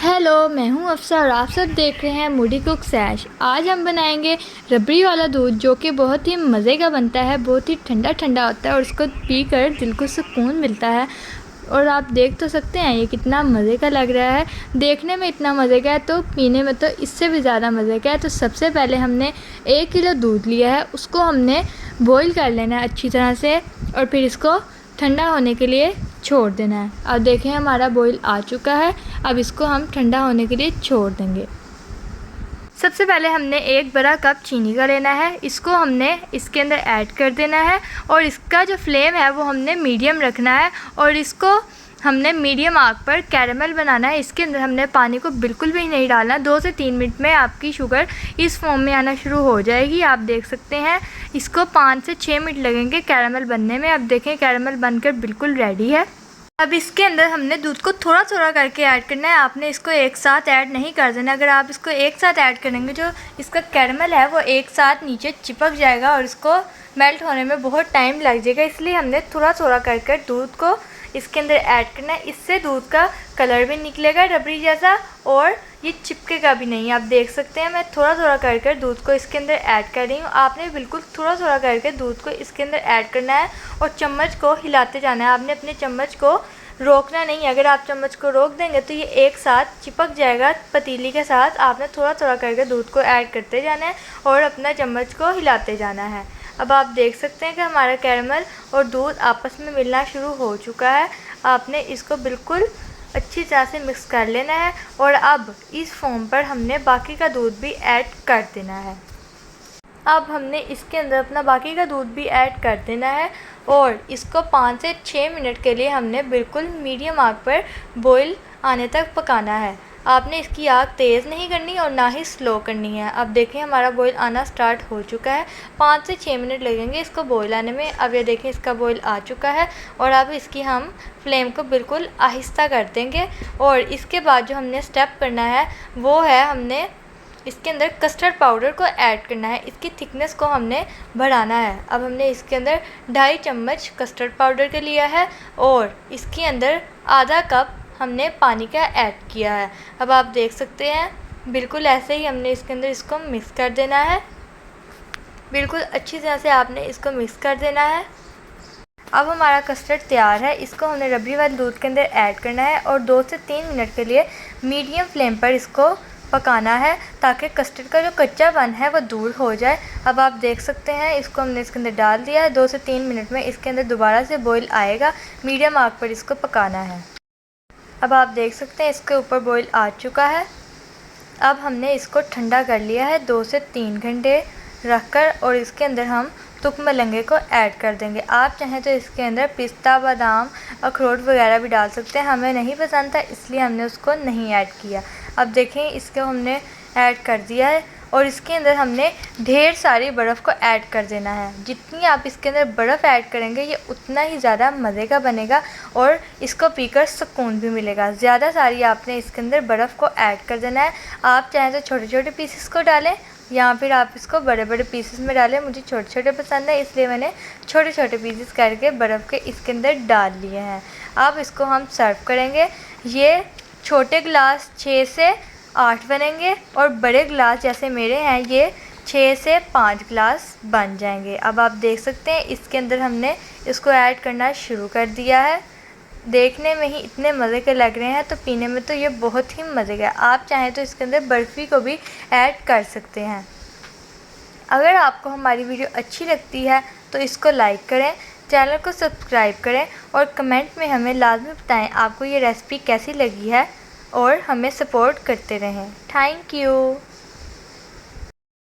Hello, मैं हूं अफ़सा और आप सब देख रहे हैं मूडी कुक सैश। आज हम बनाएंगे रबड़ी वाला दूध, जो कि बहुत ही मज़े का बनता है। बहुत ही ठंडा ठंडा होता है और उसको पीकर दिल को सुकून मिलता है। और आप देख तो सकते हैं ये कितना मज़े का लग रहा है। देखने में इतना मज़े का है तो पीने में तो इससे भी ज़्यादा मज़े का है। तो सबसे पहले हमने 1 किलो दूध लिया है, उसको हमने बॉईल कर लेना है अच्छी तरह से और फिर इसको ठंडा होने के लिए छोड़ देना है। अब देखें हमारा बॉईल आ चुका है। अब इसको हम ठंडा होने के लिए छोड़ देंगे। सबसे पहले हमने 1 बड़ा कप चीनी का लेना है, इसको हमने इसके अंदर ऐड कर देना है और इसका जो फ्लेम है वो हमने मीडियम रखना है और इसको हमने मीडियम आग पर कैरेमल बनाना है। इसके अंदर हमने पानी को बिल्कुल भी नहीं डालना। 2 से 3 मिनट में आपकी शुगर इस फॉर्म में आना शुरू हो जाएगी। आप देख सकते हैं इसको 5 से 6 मिनट लगेंगे कैरेमल बनने में। अब देखें कैरेमल बनकर बिल्कुल रेडी है। अब इसके अंदर हमने दूध को थोड़ा थोड़ा करके ऐड करना है। आपने इसको एक साथ ऐड नहीं कर देना। अगर आप इसको एक साथ ऐड करेंगे जो इसका कैरेमल है वो एक साथ नीचे चिपक जाएगा और इसको मेल्ट होने में बहुत टाइम लग जाएगा। इसलिए हमने थोड़ा थोड़ा कर दूध को इसके अंदर ऐड करना है। इससे दूध का कलर भी निकलेगा रबड़ी जैसा और ये चिपकेगा भी नहीं। आप देख सकते हैं मैं थोड़ा थोड़ा कर दूध को इसके अंदर ऐड कर रही हूँ। आपने बिल्कुल थोड़ा थोड़ा करके दूध को इसके अंदर ऐड करना है और चम्मच को हिलाते जाना है। आपने अपने चम्मच को रोकना नहीं। अगर आप चम्मच को रोक देंगे तो ये एक साथ चिपक जाएगा पतीली के साथ। आपने थोड़ा थोड़ा करके दूध को ऐड करते जाना है और अपना चम्मच को हिलाते जाना है। अब आप देख सकते हैं कि हमारा कैरेमल और दूध आपस में मिलना शुरू हो चुका है। आपने इसको बिल्कुल अच्छी तरह से मिक्स कर लेना है और अब इस फॉर्म पर हमने बाकी का दूध भी ऐड कर देना है। अब हमने इसके अंदर अपना बाकी का दूध भी ऐड कर देना है और इसको 5 से 6 मिनट के लिए हमने बिल्कुल मीडियम आग पर बॉईल आने तक पकाना है। आपने इसकी आग तेज़ नहीं करनी और ना ही स्लो करनी है। अब देखें हमारा बॉईल आना स्टार्ट हो चुका है। 5 से 6 मिनट लगेंगे इसको बॉईल आने में। अब ये देखें इसका बॉईल आ चुका है और अब इसकी हम फ्लेम को बिल्कुल आहिस्ता कर देंगे। और इसके बाद जो हमने स्टेप करना है वो है हमने इसके अंदर कस्टर्ड पाउडर को ऐड करना है। इसकी थिकनेस को हमने बढ़ाना है। अब हमने इसके अंदर 2.5 चम्मच कस्टर्ड पाउडर का लिया है और इसके अंदर आधा कप हमने पानी का ऐड किया है। अब आप देख सकते हैं बिल्कुल ऐसे ही हमने इसके अंदर इसको मिक्स कर देना है। बिल्कुल अच्छी तरह से आपने इसको मिक्स कर देना है। अब हमारा कस्टर्ड तैयार है। इसको हमने रबड़ी वाले दूध के अंदर ऐड करना है और 2 से 3 मिनट के लिए मीडियम फ्लेम पर इसको पकाना है ताकि कस्टर्ड का जो कच्चापन है वो दूर हो जाए। अब आप देख सकते हैं इसको हमने इसके अंदर डाल दिया है। 2 से 3 मिनट में इसके अंदर दोबारा से बॉईल आएगा। मीडियम आग पर इसको पकाना है। अब आप देख सकते हैं इसके ऊपर बॉईल आ चुका है। अब हमने इसको ठंडा कर लिया है 2 से 3 घंटे रखकर और इसके अंदर हम तुक मलंगे को ऐड कर देंगे। आप चाहें तो इसके अंदर पिस्ता, बादाम, अखरोट वगैरह भी डाल सकते हैं। हमें नहीं पसंद था इसलिए हमने उसको नहीं ऐड किया। अब देखें इसको हमने ऐड कर दिया है और इसके अंदर हमने ढेर सारी बर्फ़ को ऐड कर देना है। जितनी आप इसके अंदर बर्फ़ ऐड करेंगे ये उतना ही ज़्यादा मज़े का बनेगा और इसको पीकर सुकून भी मिलेगा। ज़्यादा सारी आपने इसके अंदर बर्फ़ को ऐड कर देना है। आप चाहें तो छोटे छोटे पीसेस को डालें या फिर आप इसको बड़े बड़े पीसेस में डालें। मुझे छोटे छोटे पसंद है इसलिए मैंने छोटे छोटे पीसेस करके बर्फ़ के इसके अंदर डाल लिए हैं। अब इसको हम सर्व करेंगे। ये छोटे गिलास 6 से 8 बनेंगे और बड़े गिलास जैसे मेरे हैं ये 6 से 5 गिलास बन जाएंगे। अब आप देख सकते हैं इसके अंदर हमने इसको ऐड करना शुरू कर दिया है। देखने में ही इतने मज़े के लग रहे हैं तो पीने में तो ये बहुत ही मज़े का है। आप चाहें तो इसके अंदर बर्फ़ी को भी ऐड कर सकते हैं। अगर आपको हमारी वीडियो अच्छी लगती है तो इसको लाइक करें, चैनल को सब्सक्राइब करें और कमेंट में हमें लाजमी बताएं आपको ये रेसिपी कैसी लगी है और हमें सपोर्ट करते रहें। Thank you.